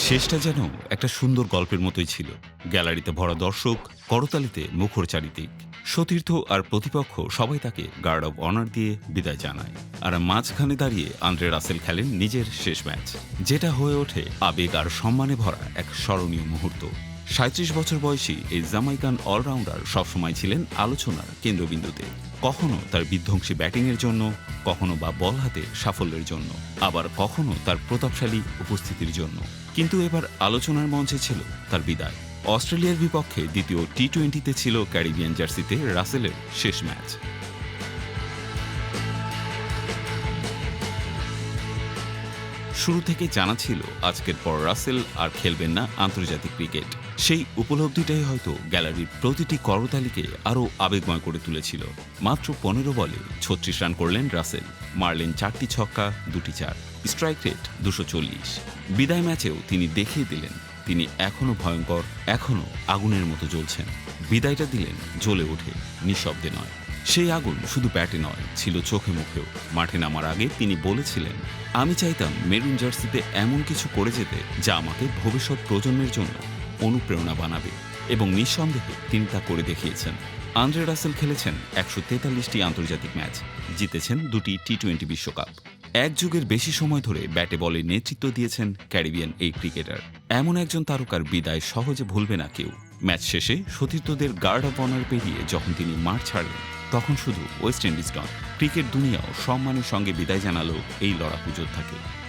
শেষটা যেন একটা সুন্দর গল্পের মতোই ছিল। গ্যালারিতে ভরা দর্শক, করতালিতে মুখর চারিদিক। সতীর্থ আর প্রতিপক্ষ সবাই তাকে গার্ড অব অনার দিয়ে বিদায় জানায়। আর মাঝখানে দাঁড়িয়ে আন্দ্রে রাসেল খেলেন নিজের শেষ ম্যাচ, যেটা হয়ে ওঠে আবেগ আর সম্মানে ভরা এক স্মরণীয় মুহূর্ত। ৩৭ বছর বয়সী এই জামাইকান অলরাউন্ডার সবসময় ছিলেন আলোচনার কেন্দ্রবিন্দুতে। কখনো তার বিধ্বংসী ব্যাটিংয়ের জন্য, কখনো বা বল হাতে সাফল্যের জন্য, আবার কখনো তার প্রতাপশালী উপস্থিতির জন্য। কিন্তু এবার আলোচনার মঞ্চে ছিল তার বিদায়। অস্ট্রেলিয়ার বিপক্ষে দ্বিতীয় টি-20তে ছিল ক্যারিবিয়ান জার্সিতে রাসেলের শেষ ম্যাচ। শুরু থেকে জানা ছিল আজকের পর রাসেল আর খেলবেন না আন্তর্জাতিক ক্রিকেট। সেই উপলব্ধিটাই হয়তো গ্যালারির প্রতিটি করতালিকে আরও আবেগময় করে তুলেছিল। মাত্র ১৫ বলে ৩৬ রান করলেন রাসেল, মারলেন ৪টি ছক্কা, ২টি চার, স্ট্রাইক রেট ২৪০। বিদায় ম্যাচেও তিনি দেখিয়ে দিলেন তিনি এখনও ভয়ঙ্কর, এখনও আগুনের মতো জ্বলছেন। বিদায়টা দিলেন জ্বলে ওঠে, নিঃশব্দে নয়। সেই আগুন শুধু ব্যাটে নয়, ছিল চোখে মুখেও। মাঠে নামার আগে তিনি বলেছিলেন, আমি চাইতাম মেরুন জার্সিতে এমন কিছু করে যেতে যা আমাকে ভবিষ্যৎ প্রজন্মের জন্য অনুপ্রেরণা বানাবে, এবং নিঃসন্দেহে তিনি তা করে দেখিয়েছেন। আন্দ্রে রাসেল খেলেছেন ১৪৩টি আন্তর্জাতিক ম্যাচ, জিতেছেন ২টি টি-২০ বিশ্বকাপ। এক যুগের বেশি সময় ধরে ব্যাটে বলে নেতৃত্ব দিয়েছেন ক্যারিবিয়ান এই ক্রিকেটার। এমন একজন তারকার বিদায় সহজে ভুলবে না কেউ। ম্যাচ শেষে সতীর্থদের গার্ড অব অনার পেরিয়ে যখন তিনি মাঠ ছাড়লেন, তখন শুধু ওয়েস্ট ইন্ডিজ নয়, ক্রিকেট দুনিয়াও সম্মানের সঙ্গে বিদায় জানালো এই লড়াকু যোদ্ধাকে।